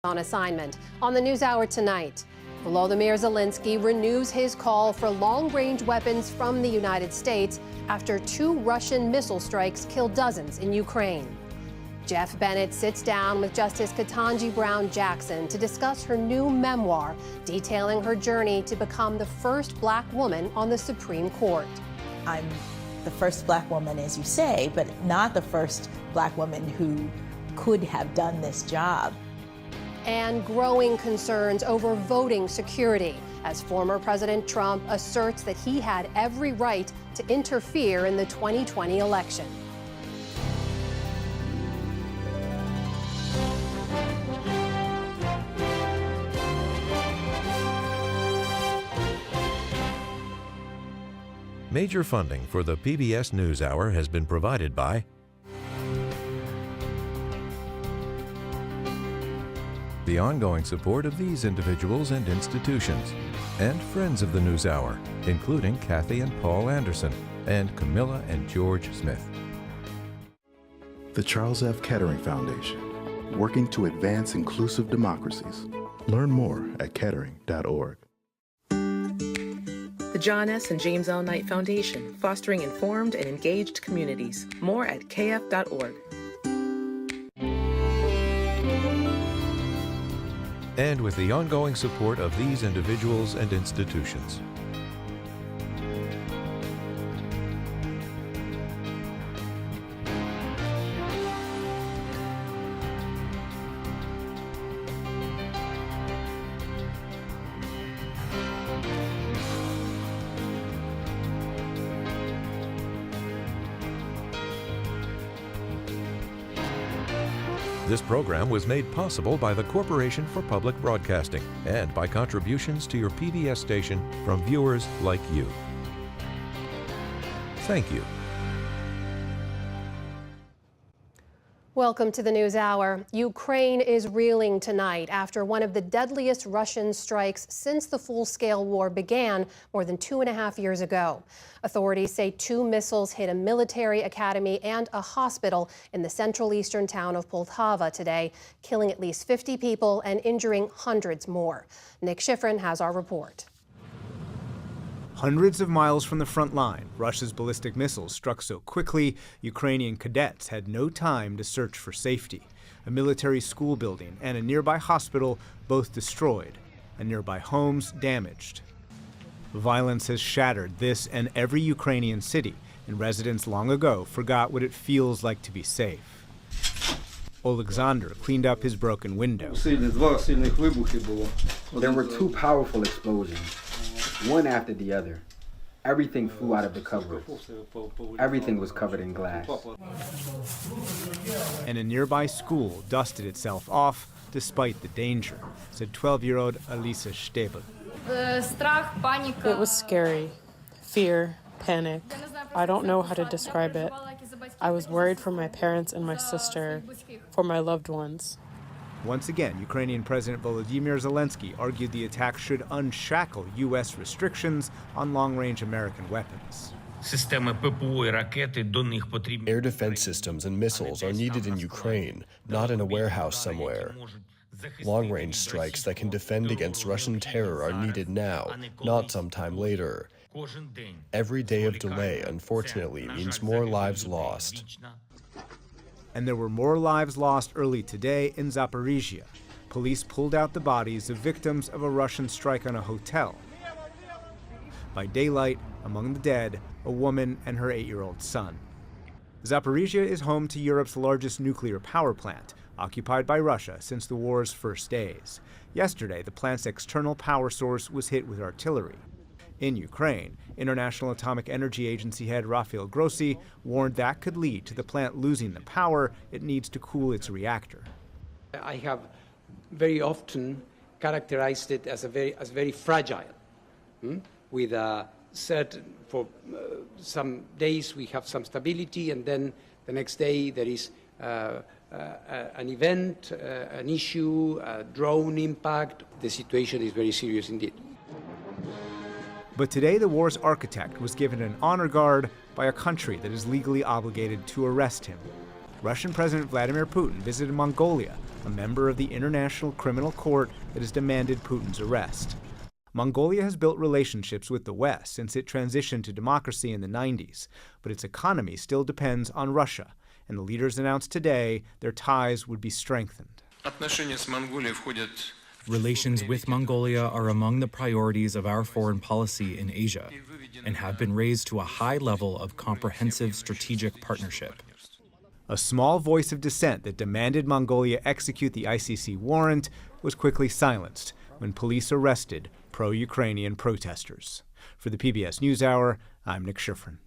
On assignment. On the NewsHour tonight, Volodymyr Zelensky renews his call for long-range weapons from the United States after 2 Russian missile strikes killed dozens in Ukraine. Jeff Bennett sits down with Justice Ketanji Brown Jackson to discuss her new memoir, detailing her journey to become the first Black woman on the Supreme Court. I'm the first Black woman, as you say, but not the first Black woman who could have done this job. And growing concerns over voting security as former President Trump asserts that he had every right to interfere in the 2020 election. Major funding for the PBS News Hour has been provided by the ongoing support of these individuals and institutions, and friends of the News Hour, including Kathy and Paul Anderson, and Camilla and George Smith. The Charles F. Kettering Foundation, working to advance inclusive democracies. Learn more at kettering.org. The John S. and James L. Knight Foundation, fostering informed and engaged communities. More at kf.org. And with the ongoing support of these individuals and institutions. This program was made possible by the Corporation for Public Broadcasting and by contributions to your PBS station from viewers like you. Thank you. Welcome to the NewsHour. Ukraine is reeling tonight after one of the deadliest Russian strikes since the full-scale war began more than 2.5 years ago. Authorities say 2 missiles hit a military academy and a hospital in the central eastern town of Poltava today, killing at least 50 people and injuring hundreds more. Nick Schifrin has our report. Hundreds of miles from the front line, Russia's ballistic missiles struck so quickly, Ukrainian cadets had no time to search for safety. A military school building and a nearby hospital both destroyed, and nearby homes damaged. Violence has shattered this and every Ukrainian city, and residents long ago forgot what it feels like to be safe. Alexander cleaned up his broken window. There were 2 powerful explosions, one after the other. Everything flew out of the cupboards. Everything was covered in glass. And a nearby school dusted itself off despite the danger, said 12-year-old Alisa Stebel. It was scary. Fear, panic. I don't know how to describe it. I was worried for my parents and my sister, for my loved ones. Once again, Ukrainian President Volodymyr Zelensky argued the attack should unshackle U.S. restrictions on long-range American weapons. Air defense systems and missiles are needed in Ukraine, not in a warehouse somewhere. Long-range strikes that can defend against Russian terror are needed now, not sometime later. Every day of delay, unfortunately, means more lives lost. And there were more lives lost early today in Zaporizhia. Police pulled out the bodies of victims of a Russian strike on a hotel. By daylight, among the dead, a woman and her 8-year-old son. Zaporizhia is home to Europe's largest nuclear power plant, occupied by Russia since the war's first days. Yesterday, the plant's external power source was hit with artillery. In Ukraine, International Atomic Energy Agency head Rafael Grossi warned that could lead to the plant losing the power it needs to cool its reactor. I have very often characterized it as very fragile. With for some days we have some stability, and then the next day there is an event, an issue, a drone impact. The situation is very serious indeed. But today, the war's architect was given an honor guard by a country that is legally obligated to arrest him. Russian President Vladimir Putin visited Mongolia, a member of the International Criminal Court that has demanded Putin's arrest. Mongolia has built relationships with the West since it transitioned to democracy in the 90s, but its economy still depends on Russia, and the leaders announced today their ties would be strengthened. Relations with Mongolia are among the priorities of our foreign policy in Asia and have been raised to a high level of comprehensive strategic partnership. A small voice of dissent that demanded Mongolia execute the ICC warrant was quickly silenced when police arrested pro-Ukrainian protesters. For the PBS NewsHour, I'm Nick Schifrin.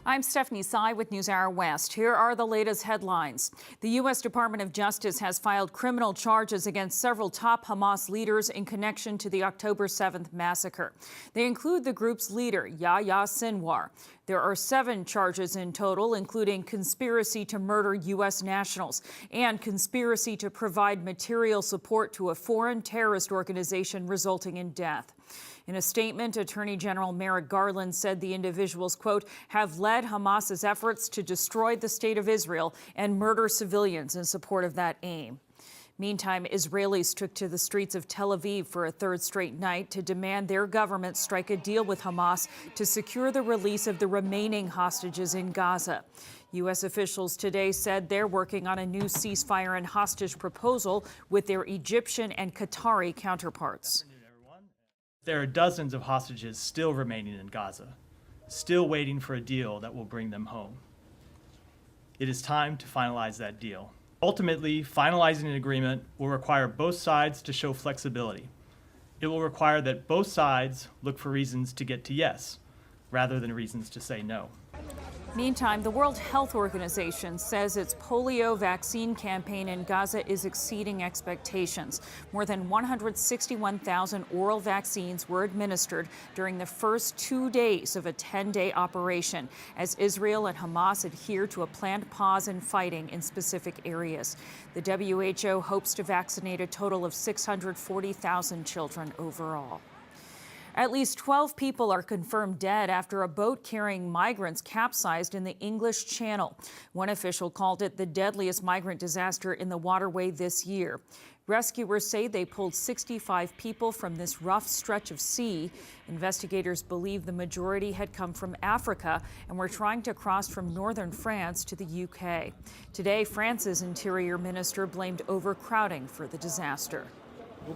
I'm Stephanie Tsai with NewsHour West. Here are the latest headlines. The U.S. Department of Justice has filed criminal charges against several top Hamas leaders in connection to the October 7th massacre. They include the group's leader, Yahya Sinwar. There are 7 charges in total, including conspiracy to murder U.S. nationals and conspiracy to provide material support to a foreign terrorist organization resulting in death. In a statement, Attorney General Merrick Garland said the individuals, quote, have led Hamas's efforts to destroy the state of Israel and murder civilians in support of that aim. Meantime, Israelis took to the streets of Tel Aviv for a third straight night to demand their government strike a deal with Hamas to secure the release of the remaining hostages in Gaza. U.S. officials today said they're working on a new ceasefire and hostage proposal with their Egyptian and Qatari counterparts. There are dozens of hostages still remaining in Gaza, still waiting for a deal that will bring them home. It is time to finalize that deal. Ultimately, finalizing an agreement will require both sides to show flexibility. It will require that both sides look for reasons to get to yes, rather than reasons to say no. Meantime, the World Health Organization says its polio vaccine campaign in Gaza is exceeding expectations. More than 161,000 oral vaccines were administered during the first 2 days of a 10-day operation, as Israel and Hamas adhere to a planned pause in fighting in specific areas. The WHO hopes to vaccinate a total of 640,000 children overall. At least 12 people are confirmed dead after a boat carrying migrants capsized in the English Channel. One official called it the deadliest migrant disaster in the waterway this year. Rescuers say they pulled 65 people from this rough stretch of sea. Investigators believe the majority had come from Africa and were trying to cross from northern France to the UK. Today, France's Interior Minister blamed overcrowding for the disaster. You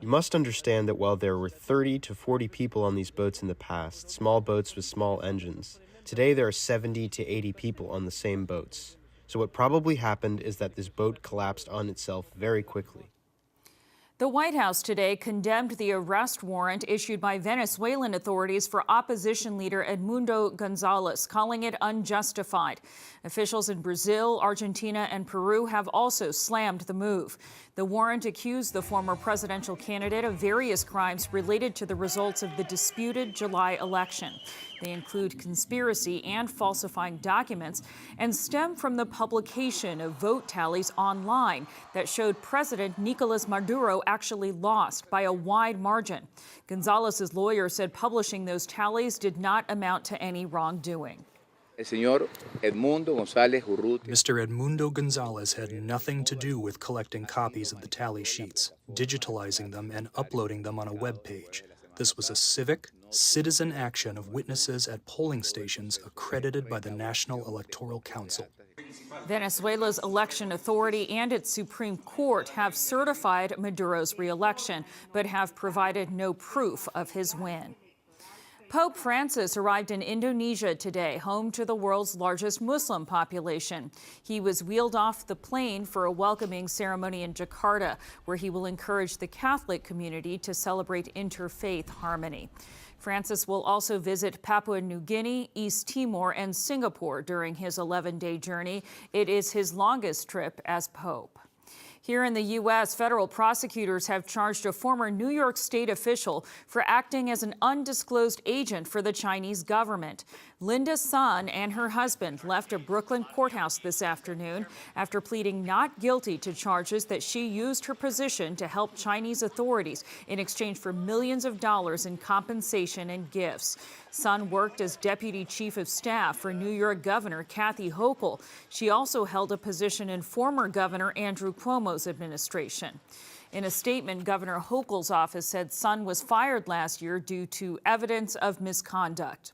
must understand that while there were 30 to 40 people on these boats in the past, small boats with small engines, today there are 70 to 80 people on the same boats. So what probably happened is that this boat collapsed on itself very quickly. The White House today condemned the arrest warrant issued by Venezuelan authorities for opposition leader Edmundo Gonzalez, calling it unjustified. Officials in Brazil, Argentina, and Peru have also slammed the move. The warrant accused the former presidential candidate of various crimes related to the results of the disputed July election. They include conspiracy and falsifying documents and stem from the publication of vote tallies online that showed President Nicolas Maduro actually lost by a wide margin. Gonzalez's lawyer said publishing those tallies did not amount to any wrongdoing. Mr. Edmundo Gonzalez had nothing to do with collecting copies of the tally sheets, digitalizing them, and uploading them on a web page. This was a civic, citizen action of witnesses at polling stations accredited by the National Electoral Council. Venezuela's election authority and its Supreme Court have certified Maduro's re-election, but have provided no proof of his win. Pope Francis arrived in Indonesia today, home to the world's largest Muslim population. He was wheeled off the plane for a welcoming ceremony in Jakarta, where he will encourage the Catholic community to celebrate interfaith harmony. Francis will also visit Papua New Guinea, East Timor, and Singapore during his 11-day journey. It is his longest trip as Pope. Here in the U.S., federal prosecutors have charged a former New York State official for acting as an undisclosed agent for the Chinese government. Linda Sun and her husband left a Brooklyn courthouse this afternoon after pleading not guilty to charges that she used her position to help Chinese authorities in exchange for millions of dollars in compensation and gifts. Sun worked as deputy chief of staff for New York Governor Kathy Hochul. She also held a position in former Governor Andrew Cuomo's administration. In a statement, Governor Hochul's office said Sun was fired last year due to evidence of misconduct.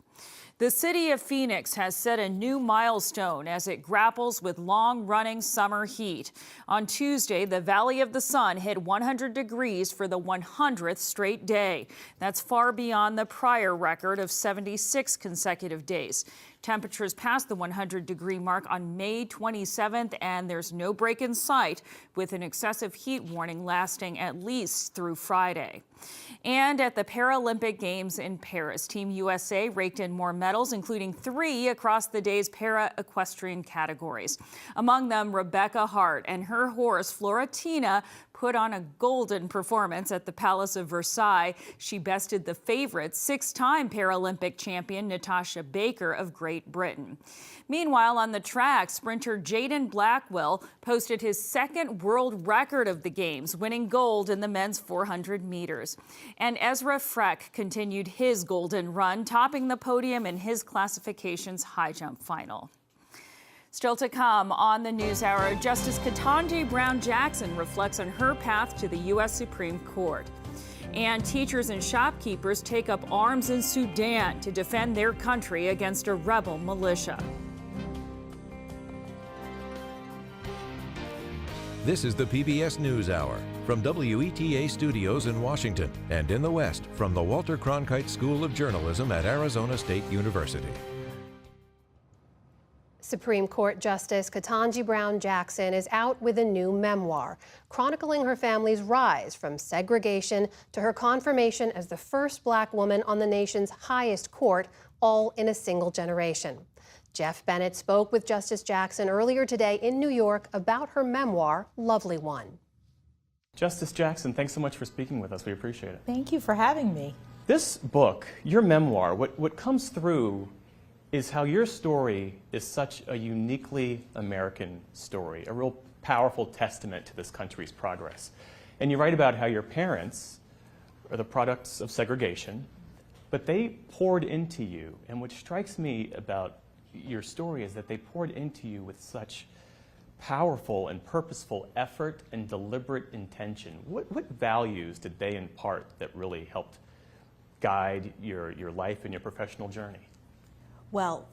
The city of Phoenix has set a new milestone as it grapples with long-running summer heat. On Tuesday, the Valley of the Sun hit 100 degrees for the 100th straight day. That's far beyond the prior record of 76 consecutive days. Temperatures passed the 100-degree mark on May 27th, and there's no break in sight, with an excessive heat warning lasting at least through Friday. And at the Paralympic Games in Paris, Team USA raked in more medals, including 3 across the day's para-equestrian categories. Among them, Rebecca Hart and her horse, Floratina, put on a golden performance at the Palace of Versailles. She bested the favorite, 6-time Paralympic champion Natasha Baker of Great Britain. Meanwhile, on the track, sprinter Jaden Blackwell posted his second world record of the Games, winning gold in the men's 400 meters. And Ezra Freck continued his golden run, topping the podium in his classification's high jump final. Still to come on the NewsHour, Justice Ketanji Brown Jackson reflects on her path to the U.S. Supreme Court. And teachers and shopkeepers take up arms in Sudan to defend their country against a rebel militia. This is the PBS News Hour from WETA Studios in Washington and in the West from the Walter Cronkite School of Journalism at Arizona State University. Supreme Court Justice Ketanji Brown Jackson is out with a new memoir, chronicling her family's rise from segregation to her confirmation as the first Black woman on the nation's highest court, all in a single generation. Jeff Bennett spoke with Justice Jackson earlier today in New York about her memoir, Lovely One. Justice Jackson, thanks so much for speaking with us. We appreciate it. Thank you for having me. This book, your memoir, what comes through is how your story is such a uniquely American story, a real powerful testament to this country's progress. And you write about how your parents are the products of segregation, but they poured into you. And what strikes me about your story is that they poured into you with such powerful and purposeful effort and deliberate intention. What values did they impart that really helped guide your life and your professional journey? Well,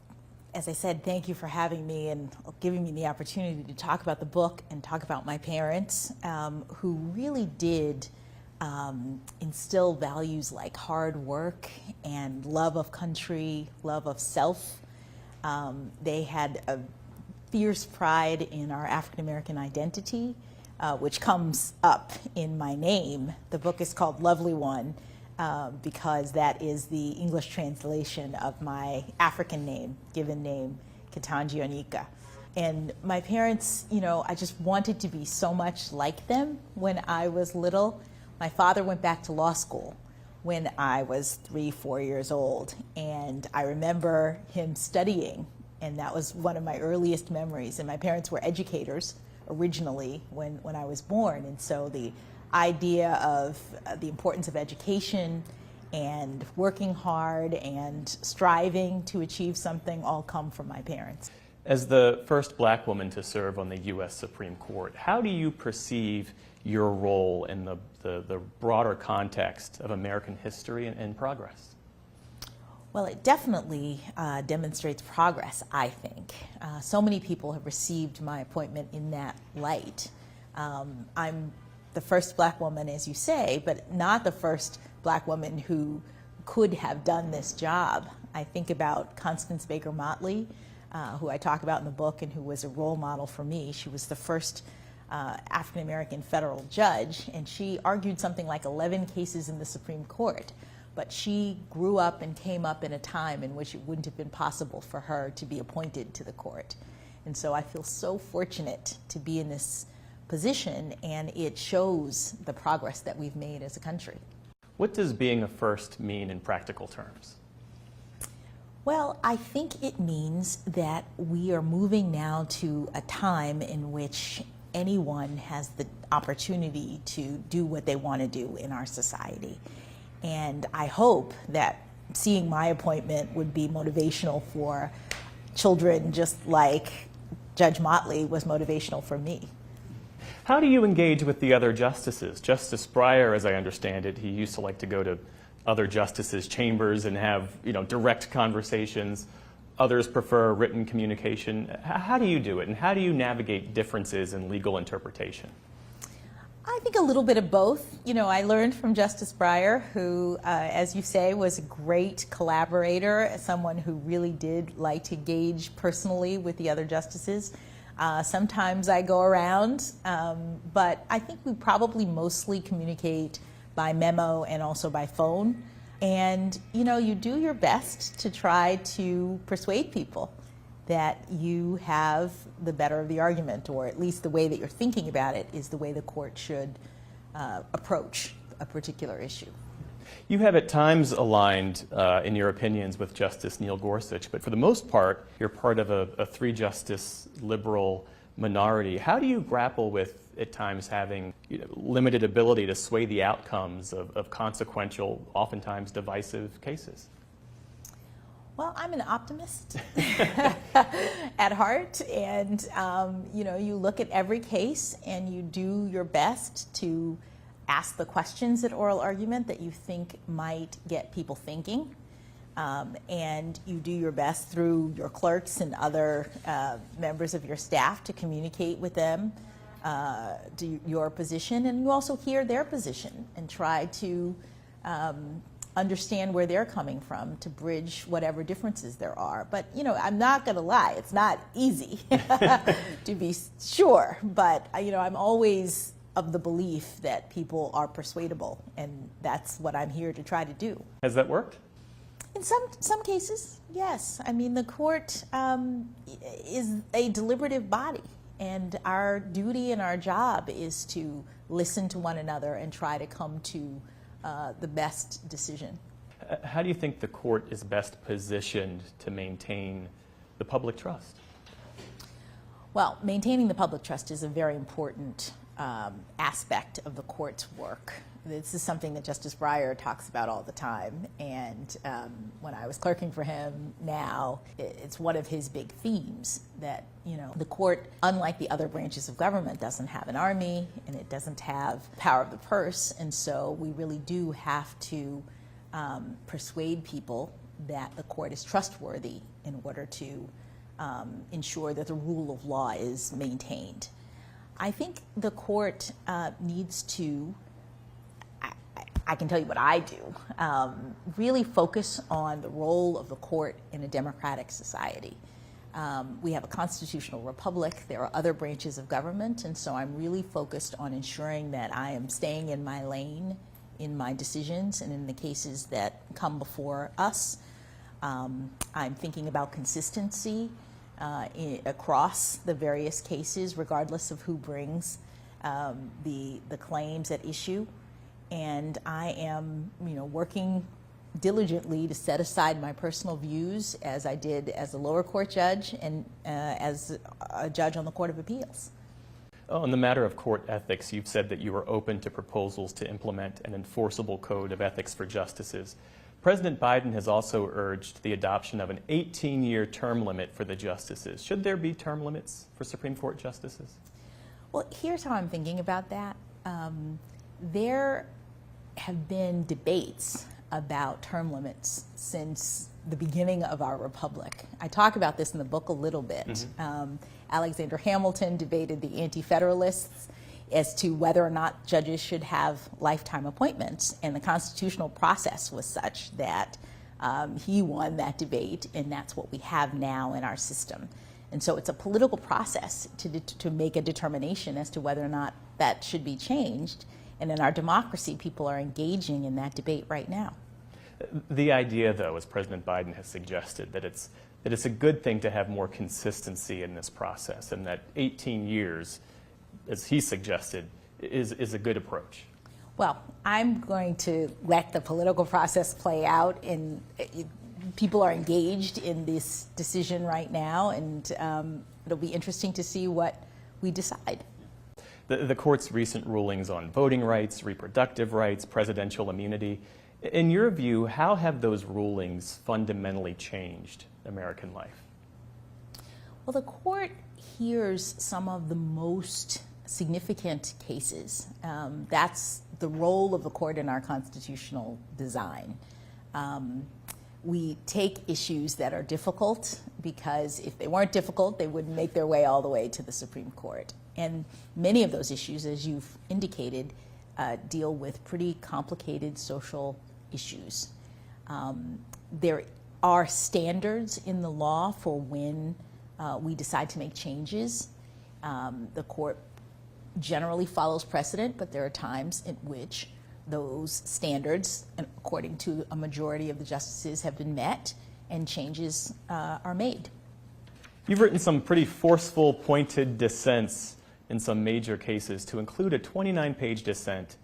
as I said, thank you for having me and giving me the opportunity to talk about the book and talk about my parents, who really did instill values like hard work and love of country, love of self. They had a fierce pride in our African-American identity, which comes up in my name. The book is called Lovely One, because that is the English translation of my African name, given name, Ketanji Onika. And my parents, you know, I just wanted to be so much like them when I was little. My father went back to law school when I was 3-4 years old, and I remember him studying, and that was one of my earliest memories. And my parents were educators originally when I was born, and so the idea of the importance of education and working hard and striving to achieve something all come from my parents. As the first Black woman to serve on the U.S. Supreme Court, how do you perceive your role in the broader context of American history and progress? Well, it definitely demonstrates progress, I think. So many people have received my appointment in that light. I'm the first Black woman, as you say, but not the first Black woman who could have done this job. I think about Constance Baker Motley, who I talk about in the book and who was a role model for me. She was the first African-American federal judge, and she argued something like 11 cases in the Supreme Court. But she grew up and came up in a time in which it wouldn't have been possible for her to be appointed to the court. And so I feel so fortunate to be in this position, and it shows the progress that we've made as a country. What does being a first mean in practical terms? Well, I think it means that we are moving now to a time in which anyone has the opportunity to do what they want to do in our society. And I hope that seeing my appointment would be motivational for children, just like Judge Motley was motivational for me. How do you engage with the other justices? Justice Breyer, as I understand it, he used to like to go to other justices' chambers and have, direct conversations. Others prefer written communication. How do you do it, and how do you navigate differences in legal interpretation? I think a little bit of both. I learned from Justice Breyer, who, as you say, was a great collaborator, someone who really did like to engage personally with the other justices. Sometimes I go around, but I think we probably mostly communicate by memo and also by phone. And, you do your best to try to persuade people that you have the better of the argument, or at least the way that you're thinking about it is the way the court should approach a particular issue. You have at times aligned in your opinions with Justice Neil Gorsuch, but for the most part, you're part of a three-justice liberal minority. How do you grapple with, at times, having limited ability to sway the outcomes of consequential, oftentimes divisive cases? Well, I'm an optimist at heart, and you look at every case and you do your best to ask the questions at oral argument that you think might get people thinking, and you do your best through your clerks and other members of your staff to communicate with them your position, and you also hear their position and try to understand where they're coming from to bridge whatever differences there are. But, I'm not going to lie, it's not easy to be sure, but, I'm always of the belief that people are persuadable, and that's what I'm here to try to do. Has that worked? In some cases, yes. I mean, the court is a deliberative body, and our duty and our job is to listen to one another and try to come to the best decision. How do you think the court is best positioned to maintain the public trust? Well, maintaining the public trust is a very important aspect of the court's work. This is something that Justice Breyer talks about all the time, and when I was clerking for him now, it's one of his big themes that, the court, unlike the other branches of government, doesn't have an army and it doesn't have power of the purse, and so we really do have to persuade people that the court is trustworthy in order to ensure that the rule of law is maintained. I think the court needs to, I can tell you what I do, really focus on the role of the court in a democratic society. We have a constitutional republic. There are other branches of government, and so I'm really focused on ensuring that I am staying in my lane in my decisions and in the cases that come before us. I'm thinking about consistency across the various cases, regardless of who brings the claims at issue. And I am, working diligently to set aside my personal views, as I did as a lower court judge and as a judge on the Court of Appeals. On the matter of court ethics, you've said that you are open to proposals to implement an enforceable code of ethics for justices. President Biden has also urged the adoption of an 18-year term limit for the justices. Should there be term limits for Supreme Court justices? Well, here's how I'm thinking about that. There have been debates about term limits since the beginning of our republic. I talk about this in the book a little bit. Mm-hmm. Alexander Hamilton debated the Anti-Federalists as to whether or not judges should have lifetime appointments, and the constitutional process was such that he won that debate, and that's what we have now in our system. And so it's a political process to make a determination as to whether or not that should be changed. And in our democracy, people are engaging in that debate right now. The idea, though, as President Biden has suggested, that it's a good thing to have more consistency in this process, and that 18 years as he suggested, is a good approach? Well, I'm going to let the political process play out, and people are engaged in this decision right now, and it'll be interesting to see what we decide. The court's recent rulings on voting rights, reproductive rights, presidential immunity, in your view, how have those rulings fundamentally changed American life? Well, the court hears some of the most significant cases. That's the role of the court in our constitutional design. We take issues that are difficult, because if they weren't difficult, they wouldn't make their way all the way to the Supreme Court. And many of those issues, as you've indicated, deal with pretty complicated social issues. There are standards in the law for when we decide to make changes. The court generally follows precedent, but there are times in which those standards, according to a majority of the justices, have been met and changes are made. You've written some pretty forceful, pointed dissents in some major cases, to include a 29-page dissent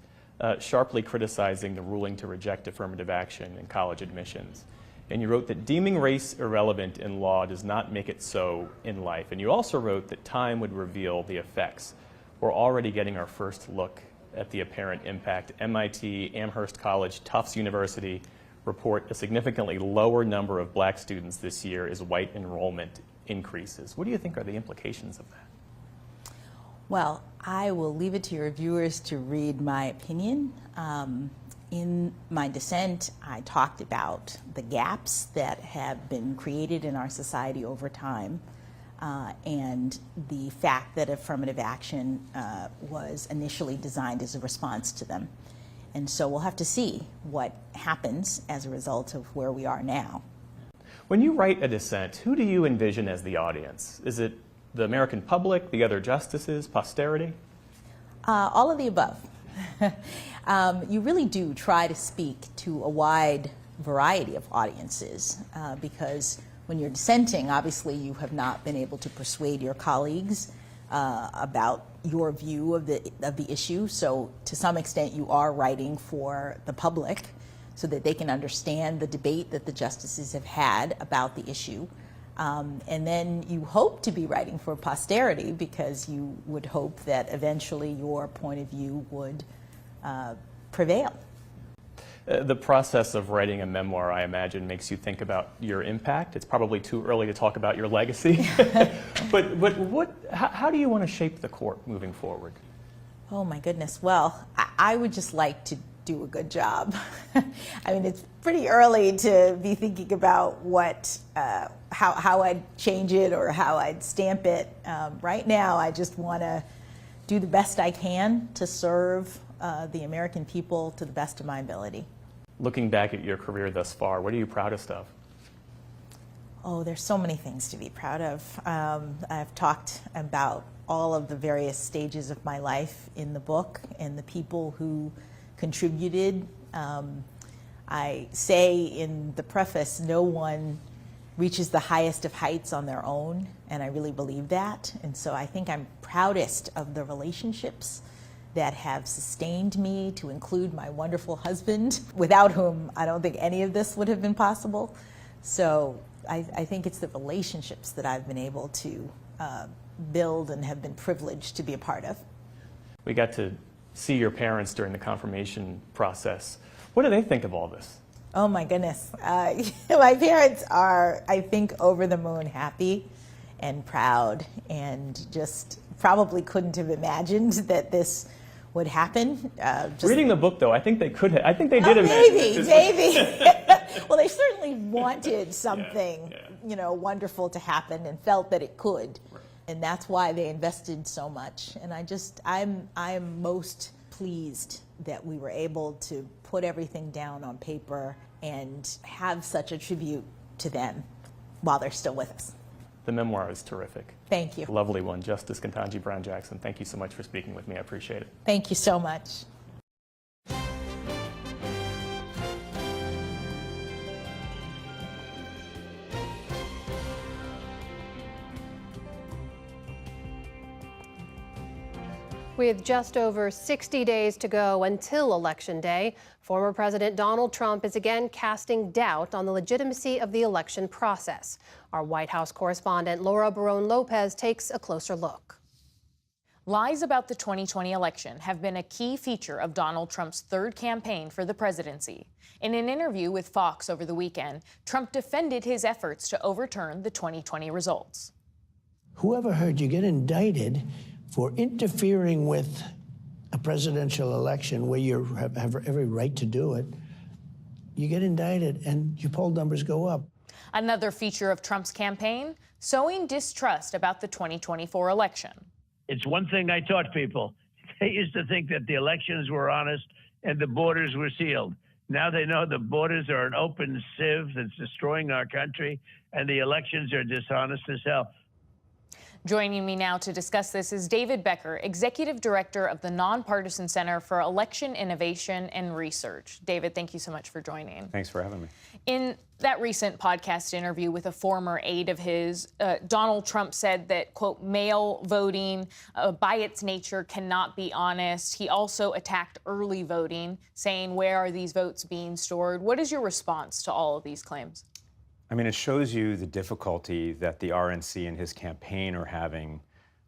sharply criticizing the ruling to reject affirmative action in college admissions. And you wrote that deeming race irrelevant in law does not make it so in life. And you also wrote that time would reveal the effects. We're already getting our first look at the apparent impact. MIT, Amherst College, Tufts University report a significantly lower number of black students this year as white enrollment increases. What do you think are the implications of that? Well, I will leave it to your viewers to read my opinion. In my dissent, I talked about the gaps that have been created in our society over time, and the fact that affirmative action was initially designed as a response to them. And so we'll have to see what happens as a result of where we are now. When you write a dissent, who do you envision as the audience? Is it the American public, the other justices, posterity? All of the above. You really do try to speak to a wide variety of audiences, because when you're dissenting, obviously you have not been able to persuade your colleagues about your view of the issue. So to some extent you are writing for the public so that they can understand the debate that the justices have had about the issue. And then you hope to be writing for posterity, because you would hope that eventually your point of view would prevail. The process of writing a memoir, I imagine, makes you think about your impact. It's probably too early to talk about your legacy. but how do you want to shape the court moving forward? Oh my goodness. Well, I would just like to do a good job. I mean, it's pretty early to be thinking about how I'd change it or how I'd stamp it. Right now, I just want to do the best I can to serve the American people to the best of my ability. Looking back at your career thus far, what are you proudest of? Oh, there's so many things to be proud of. I've talked about all of the various stages of my life in the book and the people who contributed. I say in the preface, no one reaches the highest of heights on their own, and I really believe that. And so I think I'm proudest of the relationships that have sustained me, to include my wonderful husband, without whom I don't think any of this would have been possible. So I think it's the relationships that I've been able to build and have been privileged to be a part of. We got to see your parents during the confirmation process. What do they think of all this? Oh my goodness. My parents are, I think, over the moon happy and proud, and just probably couldn't have imagined that this would happen. Reading the book, though, I think they could have. I think they did imagine. Maybe. Well, they certainly wanted something, wonderful to happen, and felt that it could, and that's why they invested so much. And I'm most pleased that we were able to put everything down on paper and have such a tribute to them while they're still with us. The memoir is terrific. Thank you. Lovely one. Justice Ketanji Brown Jackson, thank you so much for speaking with me. I appreciate it. Thank you so much. With just over 60 days to go until Election Day, former President Donald Trump is again casting doubt on the legitimacy of the election process. Our White House correspondent Laura Barone-Lopez takes a closer look. Lies about the 2020 election have been a key feature of Donald Trump's third campaign for the presidency. In an interview with Fox over the weekend, Trump defended his efforts to overturn the 2020 results. Whoever heard you get indicted for interfering with a presidential election where you have every right to do it, you get indicted and your poll numbers go up. Another feature of Trump's campaign, sowing distrust about the 2024 election. It's one thing I taught people. They used to think that the elections were honest and the borders were sealed. Now they know the borders are an open sieve that's destroying our country, and the elections are dishonest as hell. Joining me now to discuss this is David Becker, Executive Director of the Nonpartisan Center for Election Innovation and Research. David, thank you so much for joining. Thanks for having me. In that recent podcast interview with a former aide of his, Donald Trump said that, quote, mail voting by its nature cannot be honest. He also attacked early voting, saying, where are these votes being stored? What is your response to all of these claims? I mean, it shows you the difficulty that the RNC and his campaign are having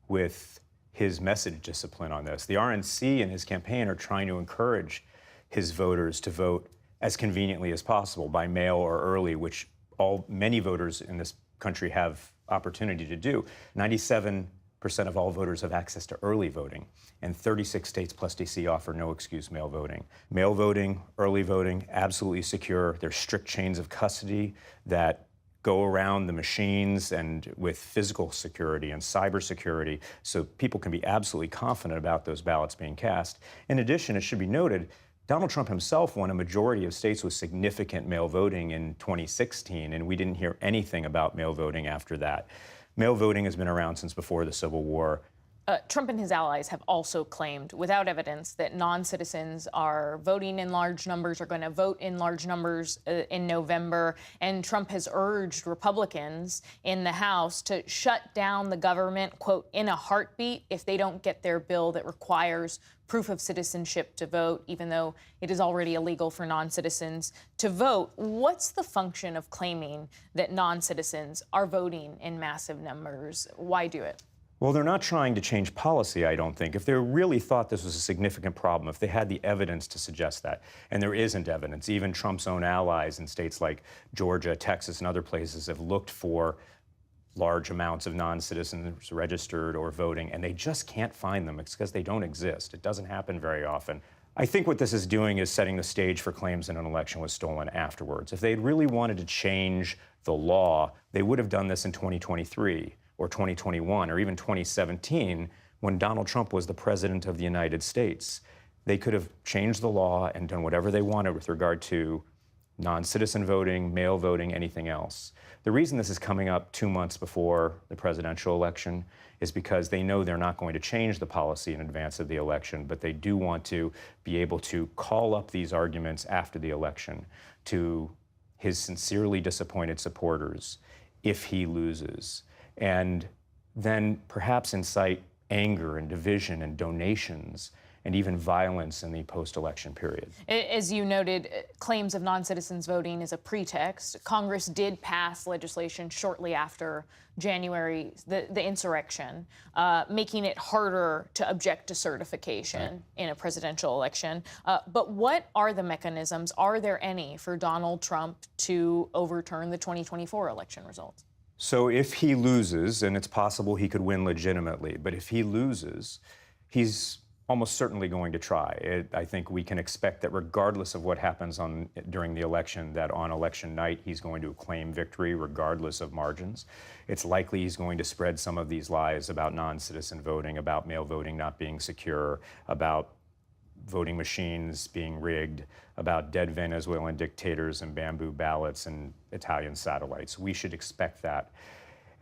with his message discipline on this. The RNC and his campaign are trying to encourage his voters to vote as conveniently as possible by mail or early, which many voters in this country have opportunity to do. 97% of all voters have access to early voting, and 36 states plus DC offer no excuse mail voting. Mail voting, early voting, absolutely secure. There's strict chains of custody that go around the machines and with physical security and cyber security, so people can be absolutely confident about those ballots being cast. In addition, it should be noted, Donald Trump himself won a majority of states with significant mail voting in 2016, and we didn't hear anything about mail voting after that. Mail voting has been around since before the Civil War. Trump and his allies have also claimed, without evidence, that non-citizens are voting in large numbers, are going to vote in large numbers in November. And Trump has urged Republicans in the House to shut down the government, quote, in a heartbeat if they don't get their bill that requires proof of citizenship to vote, even though it is already illegal for non-citizens to vote. What's the function of claiming that non-citizens are voting in massive numbers? Why do it? Well, they're not trying to change policy, I don't think. If they really thought this was a significant problem, if they had the evidence to suggest that, and there isn't evidence, even Trump's own allies in states like Georgia, Texas, and other places have looked for large amounts of non-citizens registered or voting, and they just can't find them. It's because they don't exist. It doesn't happen very often. I think what this is doing is setting the stage for claims that an election was stolen afterwards. If they'd really wanted to change the law, they would have done this in 2023 or 2021 or even 2017 when Donald Trump was the president of the United States. They could have changed the law and done whatever they wanted with regard to non-citizen voting, mail voting, anything else. The reason this is coming up 2 months before the presidential election is because they know they're not going to change the policy in advance of the election, but they do want to be able to call up these arguments after the election to his sincerely disappointed supporters if he loses, and then perhaps incite anger and division and donations and even violence in the post-election period. As you noted, claims of non-citizens voting is a pretext. Congress did pass legislation shortly after January, the insurrection, making it harder to object to certification in a presidential election. But what are the mechanisms, are there any, for Donald Trump to overturn the 2024 election results? So if he loses, and it's possible he could win legitimately, but if he loses, he's almost certainly going to try. I think we can expect that regardless of what happens during the election, that on election night he's going to claim victory regardless of margins. It's likely he's going to spread some of these lies about non-citizen voting, about mail voting not being secure, about voting machines being rigged, about dead Venezuelan dictators and bamboo ballots and Italian satellites. We should expect that.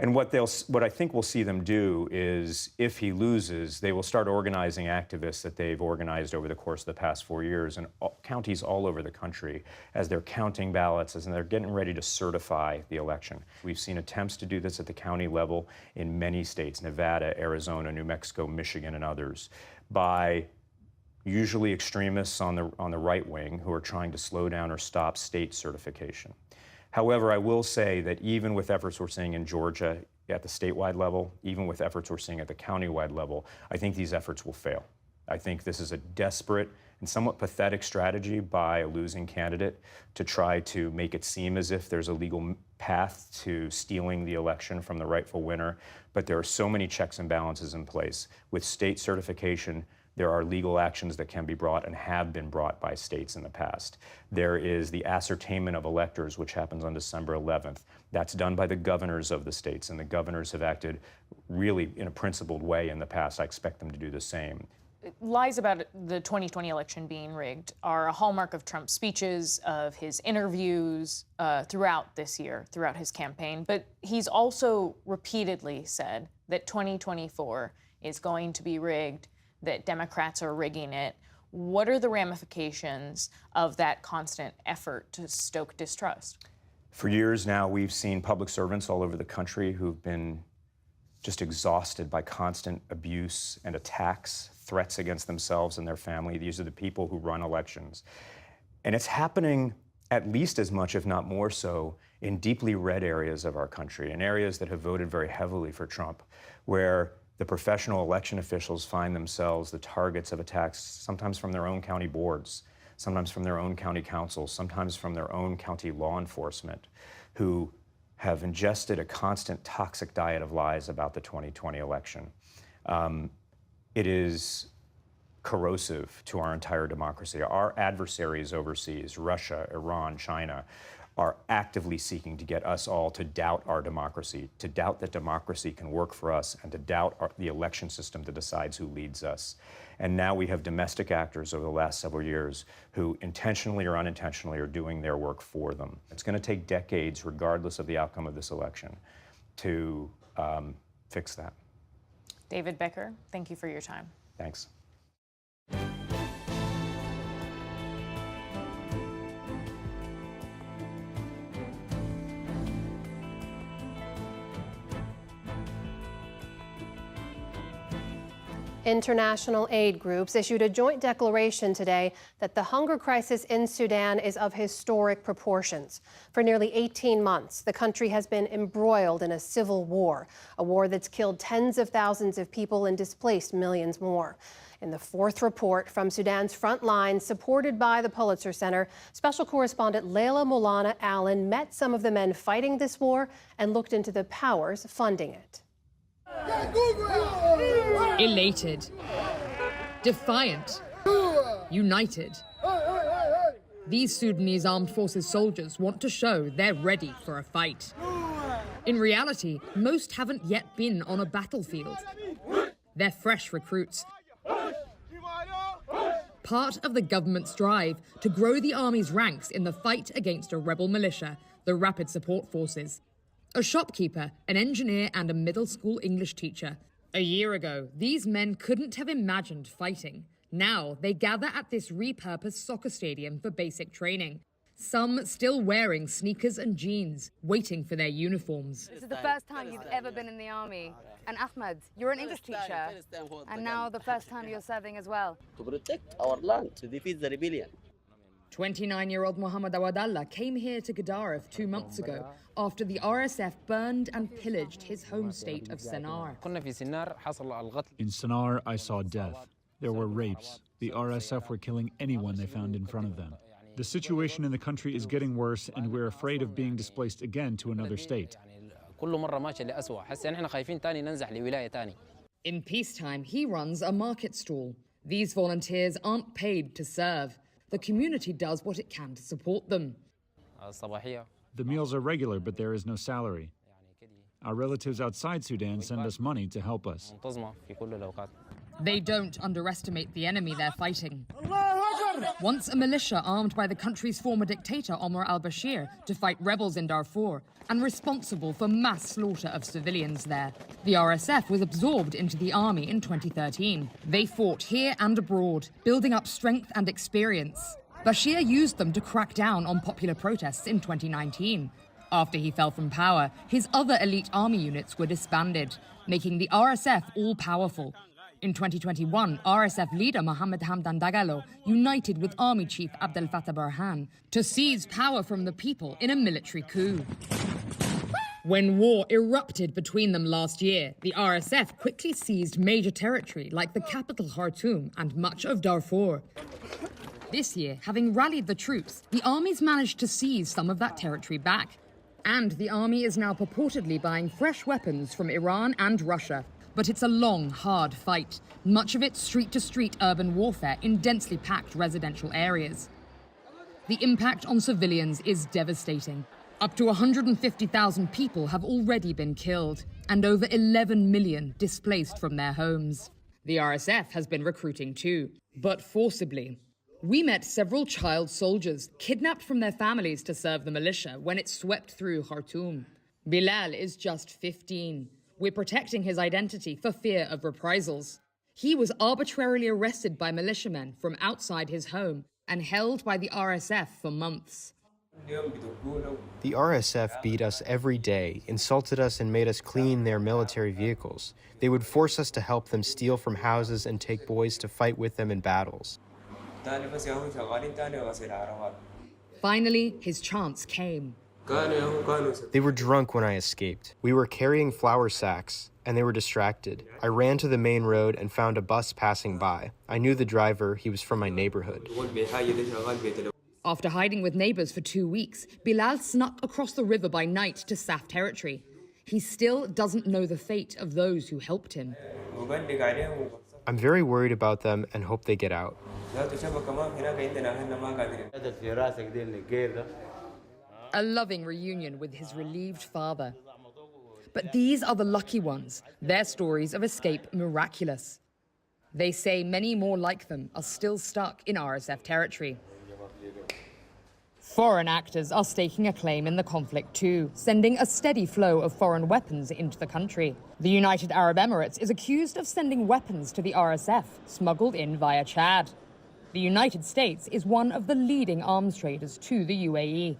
And what I think we'll see them do is, if he loses, they will start organizing activists that they've organized over the course of the past 4 years in counties all over the country as they're counting ballots, as they're getting ready to certify the election. We've seen attempts to do this at the county level in many states, Nevada, Arizona, New Mexico, Michigan, and others. by usually extremists on the right wing who are trying to slow down or stop state certification. However, I will say that even with efforts we're seeing in Georgia at the statewide level, even with efforts we're seeing at the countywide level, I think these efforts will fail. I think this is a desperate and somewhat pathetic strategy by a losing candidate to try to make it seem as if there's a legal path to stealing the election from the rightful winner. But there are so many checks and balances in place. With state certification, there are legal actions that can be brought and have been brought by states in the past. There is the ascertainment of electors, which happens on December 11th. That's done by the governors of the states, and the governors have acted really in a principled way in the past. I expect them to do the same. Lies about the 2020 election being rigged are a hallmark of Trump's speeches, of his interviews throughout this year, throughout his campaign. But he's also repeatedly said that 2024 is going to be rigged, that Democrats are rigging it. What are the ramifications of that constant effort to stoke distrust? For years now, we've seen public servants all over the country who've been just exhausted by constant abuse and attacks, threats against themselves and their family. These are the people who run elections. And it's happening at least as much, if not more so, in deeply red areas of our country, in areas that have voted very heavily for Trump, where the professional election officials find themselves the targets of attacks, sometimes from their own county boards, sometimes from their own county councils, sometimes from their own county law enforcement, who have ingested a constant toxic diet of lies about the 2020 election. It is corrosive to our entire democracy. Our adversaries overseas, Russia, Iran, China, are actively seeking to get us all to doubt our democracy, to doubt that democracy can work for us, and to doubt the election system that decides who leads us. And now we have domestic actors over the last several years who intentionally or unintentionally are doing their work for them. It's going to take decades, regardless of the outcome of this election, to fix that. David Becker, thank you for your time. Thanks. International aid groups issued a joint declaration today that the hunger crisis in Sudan is of historic proportions. For nearly 18 months, the country has been embroiled in a civil war, a war that's killed tens of thousands of people and displaced millions more. In the fourth report from Sudan's front lines, supported by the Pulitzer Center, special correspondent Leila Molana Allen met some of the men fighting this war and looked into the powers funding it. Elated, defiant, united. These Sudanese armed forces soldiers want to show they're ready for a fight. In reality, most haven't yet been on a battlefield. They're fresh recruits, part of the government's drive to grow the army's ranks in the fight against a rebel militia, the Rapid Support Forces. A shopkeeper, an engineer, and a middle school English teacher. A year ago, these men couldn't have imagined fighting. Now they gather at this repurposed soccer stadium for basic training. Some still wearing sneakers and jeans, waiting for their uniforms. This is the first time you've ever been in the army. And Ahmed, you're an English teacher, and now the first time you're serving as well. To protect our land, to defeat the rebellion. 29-year-old Mohammed Awadallah came here to Gadaref 2 months ago after the RSF burned and pillaged his home state of Sennar. In Sennar, I saw death. There were rapes. The RSF were killing anyone they found in front of them. The situation in the country is getting worse, and we're afraid of being displaced again to another state. In peacetime, he runs a market stall. These volunteers aren't paid to serve. The community does what it can to support them. The meals are regular, but there is no salary. Our relatives outside Sudan send us money to help us. They don't underestimate the enemy they're fighting. Once a militia armed by the country's former dictator Omar al-Bashir to fight rebels in Darfur and responsible for mass slaughter of civilians there. The RSF was absorbed into the army in 2013. They fought here and abroad, building up strength and experience. Bashir used them to crack down on popular protests in 2019. After he fell from power, his other elite army units were disbanded, making the RSF all-powerful. In 2021, RSF leader Mohamed Hamdan Dagalo united with army chief Abdel Fattah Burhan to seize power from the people in a military coup. When war erupted between them last year, the RSF quickly seized major territory like the capital Khartoum and much of Darfur. This year, having rallied the troops, the armies managed to seize some of that territory back. And the army is now purportedly buying fresh weapons from Iran and Russia. But it's a long, hard fight, much of it street-to-street urban warfare in densely packed residential areas. The impact on civilians is devastating. Up to 150,000 people have already been killed, and over 11 million displaced from their homes. The RSF has been recruiting too, but forcibly. We met several child soldiers kidnapped from their families to serve the militia when it swept through Khartoum. Bilal is just 15. We're protecting his identity for fear of reprisals. He was arbitrarily arrested by militiamen from outside his home and held by the RSF for months. The RSF beat us every day, insulted us, and made us clean their military vehicles. They would force us to help them steal from houses and take boys to fight with them in battles. Finally, his chance came. They were drunk when I escaped. We were carrying flour sacks, and they were distracted. I ran to the main road and found a bus passing by. I knew the driver. He was from my neighborhood. After hiding with neighbors for 2 weeks, Bilal snuck across the river by night to Sept territory. He still doesn't know the fate of those who helped him. I'm very worried about them and hope they get out. A loving reunion with his relieved father. But these are the lucky ones, their stories of escape miraculous. They say many more like them are still stuck in RSF territory. Foreign actors are staking a claim in the conflict too, sending a steady flow of foreign weapons into the country. The United Arab Emirates is accused of sending weapons to the RSF, smuggled in via Chad. The United States is one of the leading arms traders to the UAE.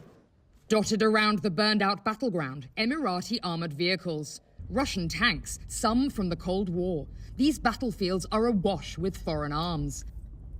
Dotted around the burned-out battleground, Emirati armored vehicles, Russian tanks, some from the Cold War. These battlefields are awash with foreign arms.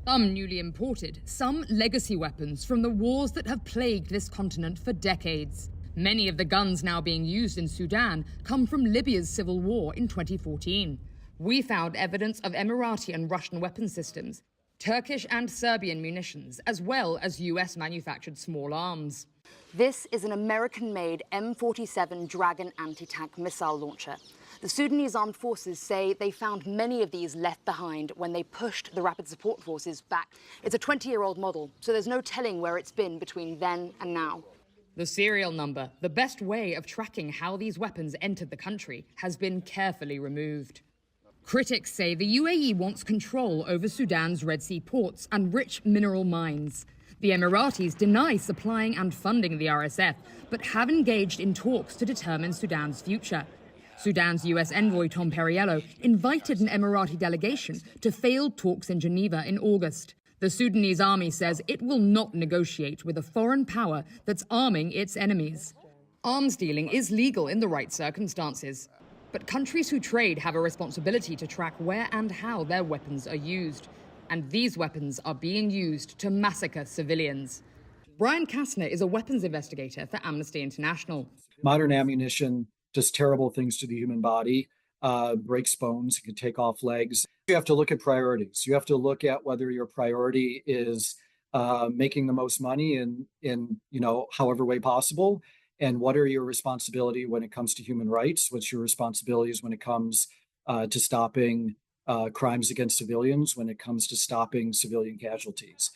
Some newly imported, some legacy weapons from the wars that have plagued this continent for decades. Many of the guns now being used in Sudan come from Libya's civil war in 2014. We found evidence of Emirati and Russian weapon systems, Turkish and Serbian munitions, as well as US-manufactured small arms. This is an American-made M47 Dragon anti-tank missile launcher. The Sudanese armed forces say they found many of these left behind when they pushed the rapid support forces back. It's a 20-year-old model, so there's no telling where it's been between then and now. The serial number, the best way of tracking how these weapons entered the country, has been carefully removed. Critics say the UAE wants control over Sudan's Red Sea ports and rich mineral mines. The Emiratis deny supplying and funding the RSF, but have engaged in talks to determine Sudan's future. Sudan's US envoy Tom Perriello invited an Emirati delegation to failed talks in Geneva in August. The Sudanese army says it will not negotiate with a foreign power that's arming its enemies. Arms dealing is legal in the right circumstances, but countries who trade have a responsibility to track where and how their weapons are used. And these weapons are being used to massacre civilians. Brian Kastner is a weapons investigator for Amnesty International. Modern ammunition does terrible things to the human body, breaks bones, it can take off legs. You have to look at priorities. You have to look at whether your priority is making the most money in however way possible, and what are your responsibility when it comes to human rights, what's your responsibilities when it comes to stopping crimes against civilians, when it comes to stopping civilian casualties.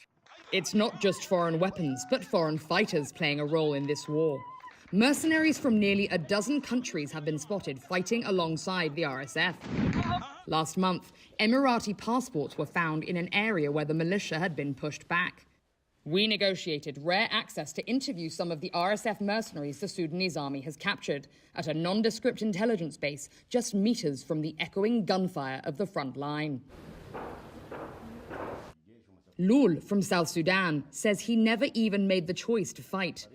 It's not just foreign weapons, but foreign fighters playing a role in this war. Mercenaries from nearly a dozen countries have been spotted fighting alongside the RSF. Last month, Emirati passports were found in an area where the militia had been pushed back. We negotiated rare access to interview some of the RSF mercenaries the Sudanese army has captured at a nondescript intelligence base just meters from the echoing gunfire of the front line. Lul from South Sudan says he never even made the choice to fight.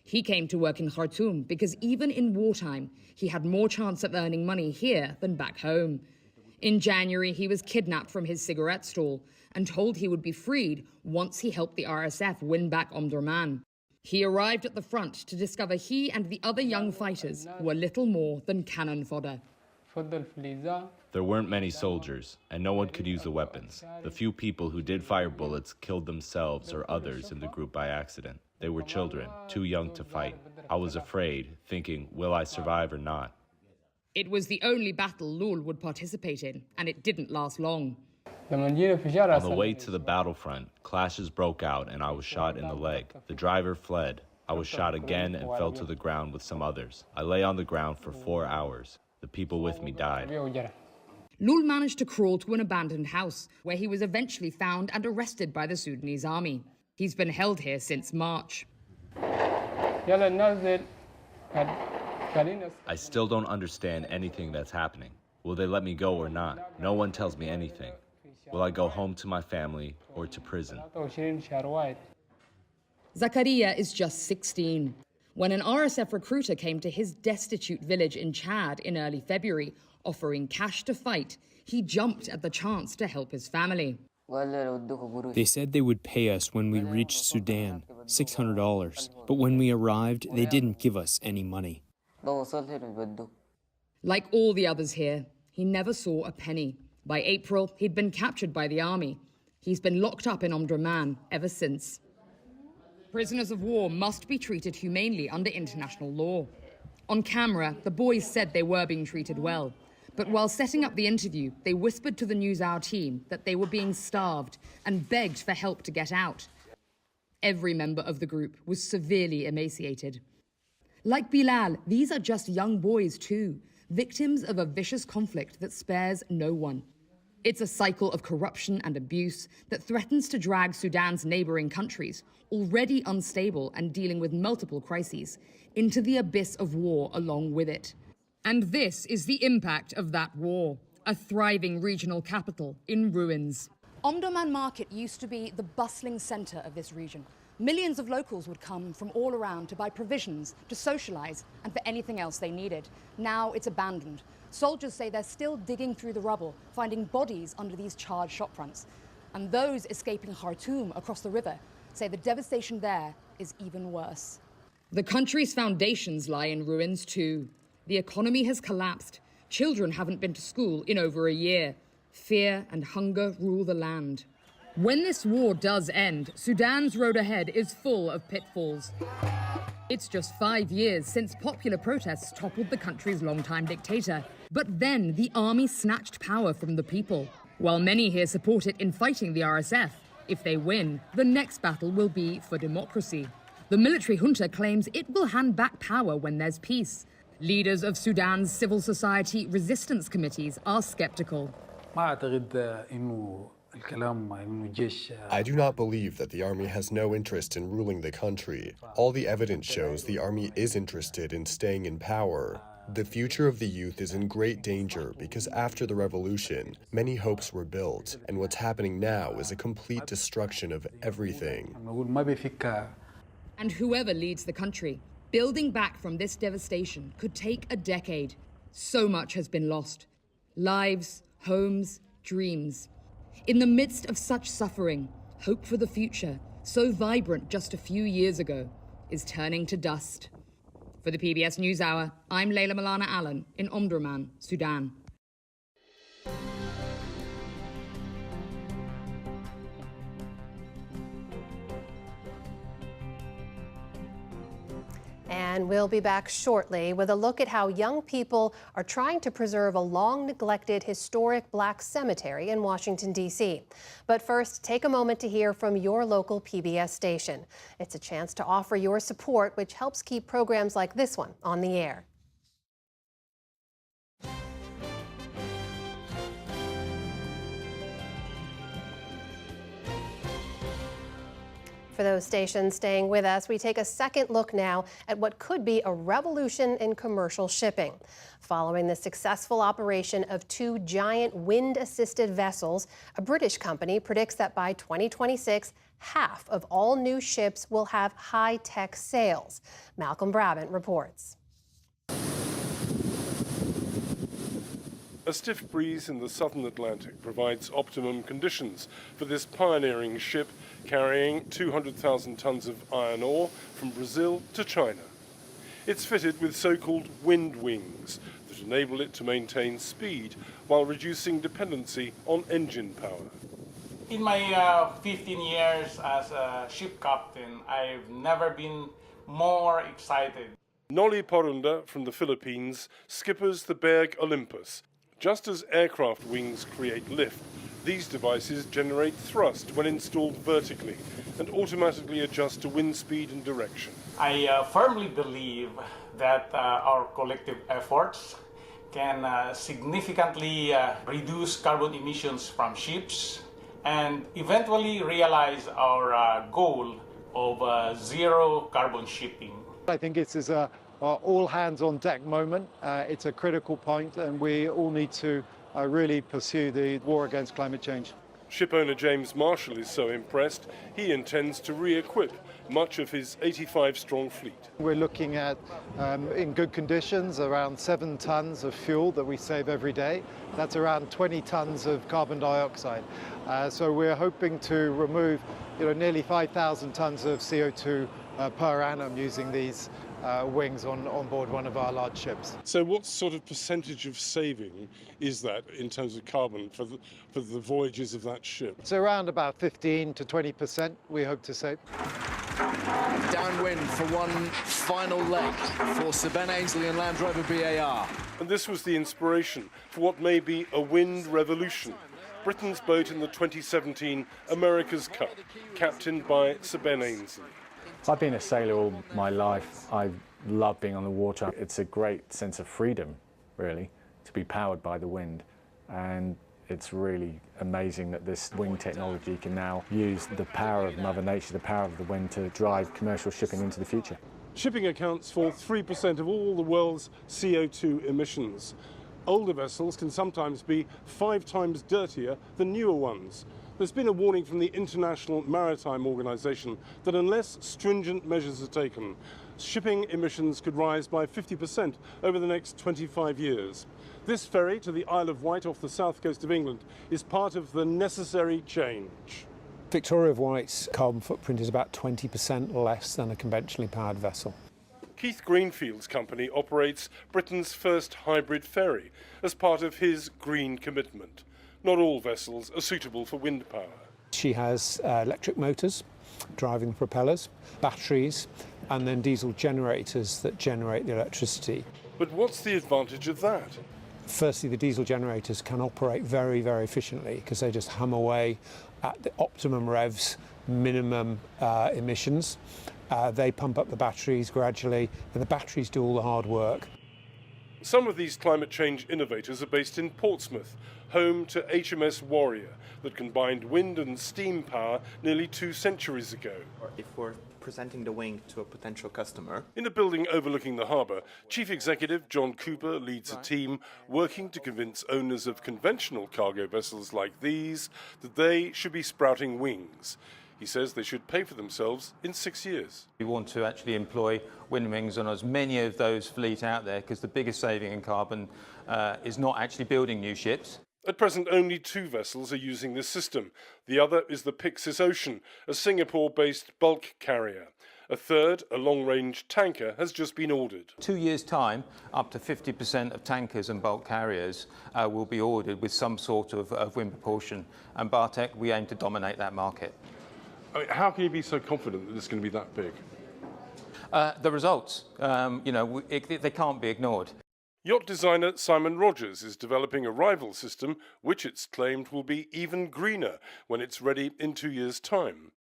He came to work in Khartoum because even in wartime, he had more chance of earning money here than back home. In January, he was kidnapped from his cigarette stall and told he would be freed once he helped the RSF win back Omdurman. He arrived at the front to discover he and the other young fighters were little more than cannon fodder. There weren't many soldiers, and no one could use the weapons. The few people who did fire bullets killed themselves or others in the group by accident. They were children, too young to fight. I was afraid, thinking, will I survive or not? It was the only battle Lul would participate in, and it didn't last long. On the way to the battlefront, clashes broke out and I was shot in the leg. The driver fled. I was shot again and fell to the ground with some others. I lay on the ground for 4 hours. The people with me died. Lul managed to crawl to an abandoned house, where he was eventually found and arrested by the Sudanese army. He's been held here since March. I still don't understand anything that's happening. Will they let me go or not? No one tells me anything. Will I go home to my family or to prison? Zakaria is just 16. When an RSF recruiter came to his destitute village in Chad in early February, offering cash to fight, he jumped at the chance to help his family. They said they would pay us when we reached Sudan, $600, but when we arrived, they didn't give us any money. Like all the others here, he never saw a penny. By April, he'd been captured by the army. He's been locked up in Omdurman ever since. Prisoners of war must be treated humanely under international law. On camera, the boys said they were being treated well. But while setting up the interview, they whispered to the NewsHour team that they were being starved and begged for help to get out. Every member of the group was severely emaciated. Like Bilal, these are just young boys too, victims of a vicious conflict that spares no one. It's a cycle of corruption and abuse that threatens to drag Sudan's neighboring countries, already unstable and dealing with multiple crises, into the abyss of war along with it. And this is the impact of that war, a thriving regional capital in ruins. Omdurman Market used to be the bustling centre of this region. Millions of locals would come from all around to buy provisions, to socialise, and for anything else they needed. Now it's abandoned. Soldiers say they're still digging through the rubble, finding bodies under these charred shopfronts. And those escaping Khartoum across the river say the devastation there is even worse. The country's foundations lie in ruins too. The economy has collapsed. Children haven't been to school in over a year. Fear and hunger rule the land. When this war does end, Sudan's road ahead is full of pitfalls. It's just 5 years since popular protests toppled the country's longtime dictator. But then the army snatched power from the people. While many here support it in fighting the RSF, if they win, the next battle will be for democracy. The military junta claims it will hand back power when there's peace. Leaders of Sudan's civil society resistance committees are skeptical. I do not believe that the army has no interest in ruling the country. All the evidence shows the army is interested in staying in power. The future of the youth is in great danger because after the revolution, many hopes were built, and what's happening now is a complete destruction of everything. And whoever leads the country, building back from this devastation could take a decade. So much has been lost. Lives, homes, dreams. In the midst of such suffering, hope for the future, so vibrant just a few years ago, is turning to dust. For the PBS NewsHour, I'm Layla Malana Allen in Omdurman, Sudan. And we'll be back shortly with a look at how young people are trying to preserve a long-neglected historic Black cemetery in Washington, D.C. But first, take a moment to hear from your local PBS station. It's a chance to offer your support, which helps keep programs like this one on the air. For those stations staying with us, we take a second look now at what could be a revolution in commercial shipping. Following the successful operation of 2 giant wind-assisted vessels, a British company predicts that by 2026, half of all new ships will have high-tech sails. Malcolm Brabant reports. A stiff breeze in the southern Atlantic provides optimum conditions for this pioneering ship carrying 200,000 tons of iron ore from Brazil to China. It's fitted with so-called wind wings that enable it to maintain speed while reducing dependency on engine power. In my 15 years as a ship captain, I've never been more excited. Noli Porunda from the Philippines skippers the Berg Olympus. Just as aircraft wings create lift, these devices generate thrust when installed vertically and automatically adjust to wind speed and direction. I firmly believe that our collective efforts can significantly reduce carbon emissions from ships and eventually realize our goal of zero carbon shipping. I think it is a all hands on deck moment. It's a critical point and we all need to really pursue the war against climate change. Shipowner James Marshall is so impressed, he intends to re-equip much of his 85-strong fleet. We're looking at, in good conditions, around 7 tons of fuel that we save every day. That's around 20 tons of carbon dioxide. So we're hoping to remove nearly 5,000 tons of CO2 per annum using these wings on board one of our large ships. So what sort of percentage of saving is that in terms of carbon for the voyages of that ship? It's around about 15 to 20% we hope to save. Downwind for one final leg for Sir Ben Ainslie and Land Rover BAR. And this was the inspiration for what may be a wind revolution. Britain's boat in the 2017 America's Cup, captained by Sir Ben Ainslie. I've been a sailor all my life. I love being on the water. It's a great sense of freedom, really, to be powered by the wind. And it's really amazing that this wing technology can now use the power of Mother Nature, the power of the wind, to drive commercial shipping into the future. Shipping accounts for 3% of all the world's CO2 emissions. Older vessels can sometimes be 5 times dirtier than newer ones. There's been a warning from the International Maritime Organization that unless stringent measures are taken, shipping emissions could rise by 50% over the next 25 years. This ferry to the Isle of Wight off the south coast of England is part of the necessary change. Victoria of Wight's carbon footprint is about 20% less than a conventionally powered vessel. Keith Greenfield's company operates Britain's first hybrid ferry as part of his green commitment. Not all vessels are suitable for wind power. She has electric motors driving the propellers, batteries, and then diesel generators that generate the electricity. But what's the advantage of that? Firstly, the diesel generators can operate very, very efficiently because they just hum away at the optimum revs, minimum emissions. They pump up the batteries gradually, and the batteries do all the hard work. Some of these climate change innovators are based in Portsmouth, home to HMS Warrior, that combined wind and steam power nearly 2 centuries ago. If we're presenting the wing to a potential customer. In a building overlooking the harbour, Chief Executive John Cooper leads a team working to convince owners of conventional cargo vessels like these that they should be sprouting wings. He says they should pay for themselves in 6 years. We want to actually employ wind wings on as many of those fleet out there because the biggest saving in carbon is not actually building new ships. At present, only 2 vessels are using this system. The other is the Pyxis Ocean, a Singapore-based bulk carrier. A third, a long-range tanker, has just been ordered. 2 years' time, up to 50% of tankers and bulk carriers will be ordered with some sort of wind propulsion. And Bartek, we aim to dominate that market. I mean, how can you be so confident that it's going to be that big? The results, they can't be ignored. Yacht designer Simon Rogers is developing a rival system which it's claimed will be even greener when it's ready in 2 years' time.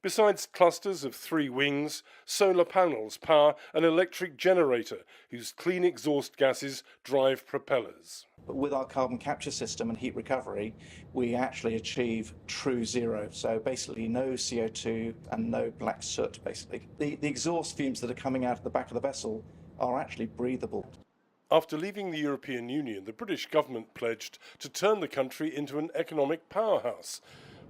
Besides clusters of 3 wings, solar panels power an electric generator whose clean exhaust gases drive propellers. But with our carbon capture system and heat recovery, we actually achieve true zero. So basically no CO2 and no black soot, basically. The exhaust fumes that are coming out of the back of the vessel are actually breathable. After leaving the European Union, the British government pledged to turn the country into an economic powerhouse.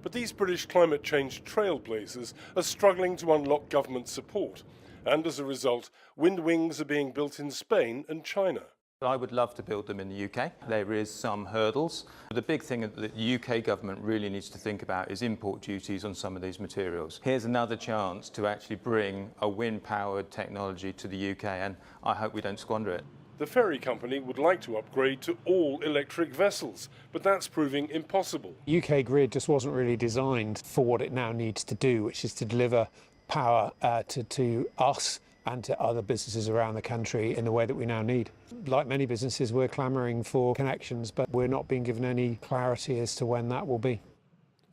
But these British climate change trailblazers are struggling to unlock government support. And as a result, wind wings are being built in Spain and China. I would love to build them in the UK. There is some hurdles. The big thing that the UK government really needs to think about is import duties on some of these materials. Here's another chance to actually bring a wind-powered technology to the UK, and I hope we don't squander it. The ferry company would like to upgrade to all electric vessels, but that's proving impossible. UK grid just wasn't really designed for what it now needs to do, which is to deliver power to us and to other businesses around the country in the way that we now need. Like many businesses, we're clamouring for connections, but we're not being given any clarity as to when that will be.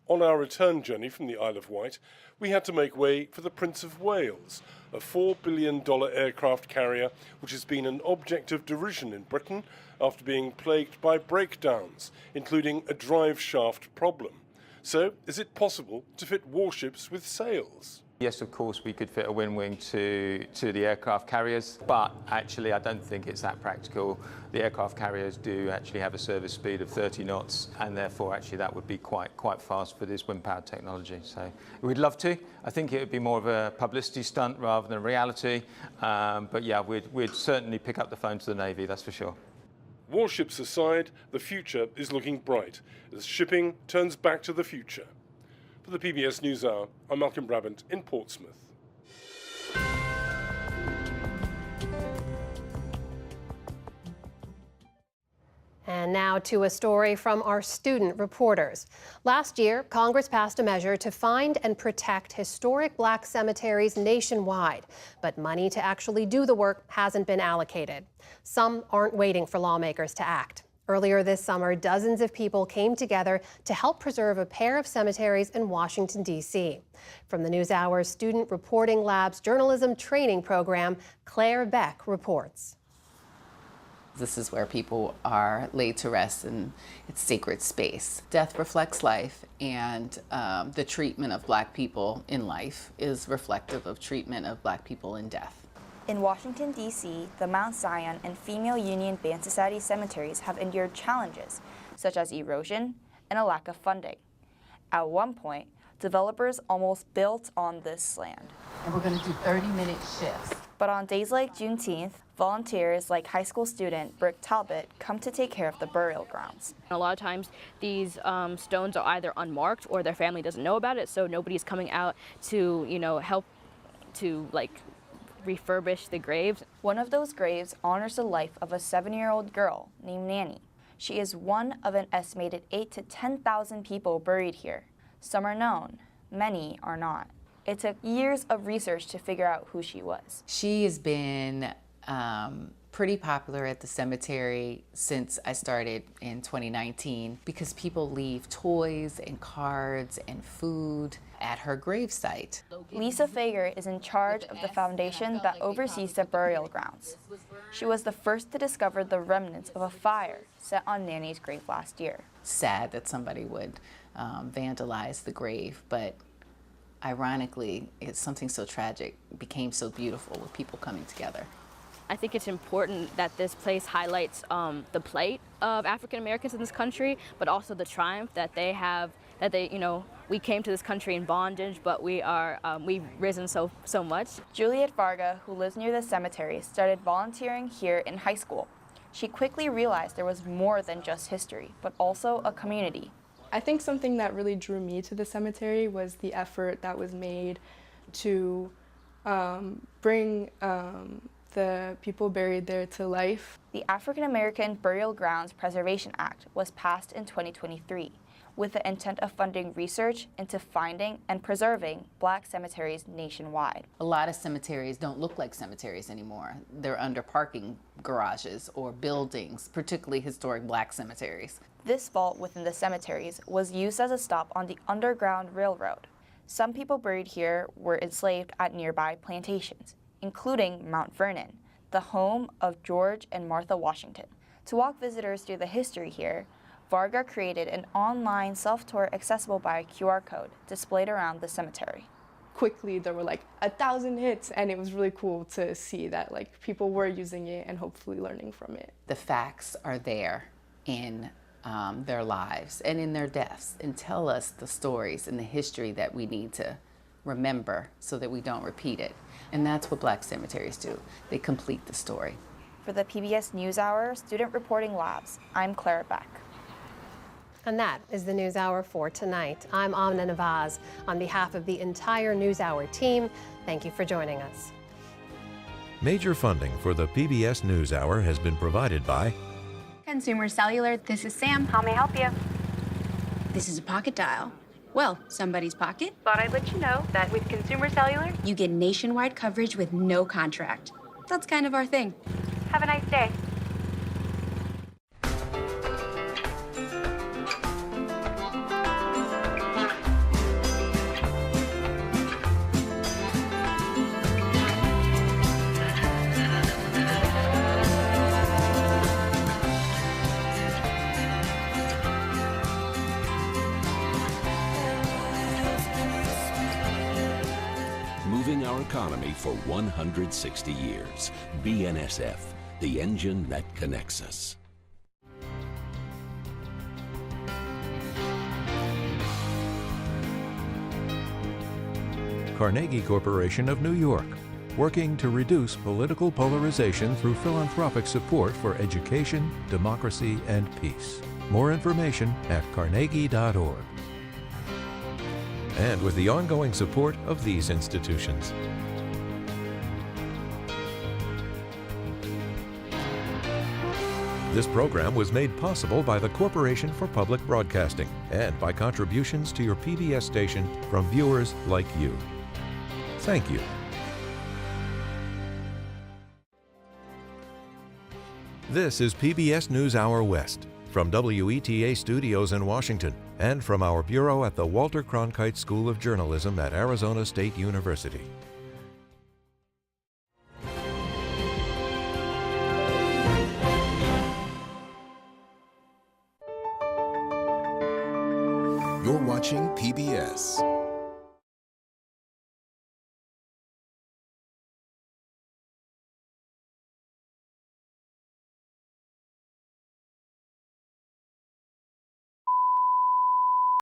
On our return journey from the Isle of Wight, we had to make way for the Prince of Wales, a $4 billion aircraft carrier which has been an object of derision in Britain after being plagued by breakdowns, including a drive shaft problem. So, is it possible to fit warships with sails? Yes, of course, we could fit a wind wing to the aircraft carriers, but actually I don't think it's that practical. The aircraft carriers do actually have a service speed of 30 knots, and therefore actually that would be quite fast for this wind-powered technology. So we'd love to. I think it would be more of a publicity stunt rather than a reality, but yeah, we'd certainly pick up the phone to the Navy, that's for sure. Warships aside, the future is looking bright as shipping turns back to the future. For the PBS News Hour, I'm Malcolm Brabant in Portsmouth. And now to a story from our student reporters. Last year, Congress passed a measure to find and protect historic Black cemeteries nationwide, but money to actually do the work hasn't been allocated. Some aren't waiting for lawmakers to act. Earlier this summer, dozens of people came together to help preserve a pair of cemeteries in Washington, D.C. From the NewsHour Student Reporting Lab's journalism training program, Claire Beck reports. This is where people are laid to rest, and it's sacred space. Death reflects life, and the treatment of Black people in life is reflective of treatment of Black people in death. In Washington, D.C., the Mount Zion and Female Union Band Society cemeteries have endured challenges, such as erosion and a lack of funding. At one point, developers almost built on this land. And we're going to do 30-minute shifts. But on days like Juneteenth, volunteers like high school student Brooke Talbot come to take care of the burial grounds. A lot of times these stones are either unmarked or their family doesn't know about it, so nobody's coming out to, help to refurbish the graves. One of those graves honors the life of a 7-year-old girl named Nanny. She is one of an estimated 8,000 to 10,000 people buried here. Some are known, many are not. It took years of research to figure out who she was. She has been pretty popular at the cemetery since I started in 2019 because people leave toys and cards and food at her gravesite. Lisa Fager is in charge of the foundation that oversees the burial grounds. She was the first to discover the remnants of a fire set on Nanny's grave last year. Sad that somebody would vandalize the grave, but ironically, it's something so tragic became so beautiful with people coming together. I think it's important that this place highlights the plight of African Americans in this country, but also the triumph that they have, we came to this country in bondage, but we've risen so much. Juliet Varga, who lives near the cemetery, started volunteering here in high school. She quickly realized there was more than just history, but also a community. I think something that really drew me to the cemetery was the effort that was made to bring the people buried there to life. The African American Burial Grounds Preservation Act was passed in 2023 with the intent of funding research into finding and preserving Black cemeteries nationwide. A lot of cemeteries don't look like cemeteries anymore. They're under parking garages or buildings, particularly historic Black cemeteries. This vault within the cemeteries was used as a stop on the Underground Railroad. Some people buried here were enslaved at nearby plantations, including Mount Vernon, the home of George and Martha Washington. To walk visitors through the history here, Varga created an online self-tour accessible by a QR code displayed around the cemetery. Quickly, there were 1,000 hits, and it was really cool to see that people were using it and hopefully learning from it. The facts are there in their lives and in their deaths, and tell us the stories and the history that we need to remember so that we don't repeat it. And that's what Black cemeteries do. They complete the story. For the PBS NewsHour Student Reporting Labs, I'm Clara Beck. And that is the NewsHour for tonight. I'm Amna Navaz. On behalf of the entire NewsHour team, thank you for joining us. Major funding for the PBS NewsHour has been provided by Consumer Cellular. This is Sam. How may I help you? This is a pocket dial. Well, somebody's pocket. Thought I'd let you know that with Consumer Cellular, you get nationwide coverage with no contract. That's kind of our thing. Have a nice day. Moving our economy for 160 years. BNSF, the engine that connects us. Carnegie Corporation of New York, working to reduce political polarization through philanthropic support for education, democracy, and peace. More information at carnegie.org. And with the ongoing support of these institutions. This program was made possible by the Corporation for Public Broadcasting and by contributions to your PBS station from viewers like you. Thank you. This is PBS News Hour West from WETA Studios in Washington and from our bureau at the Walter Cronkite School of Journalism at Arizona State University.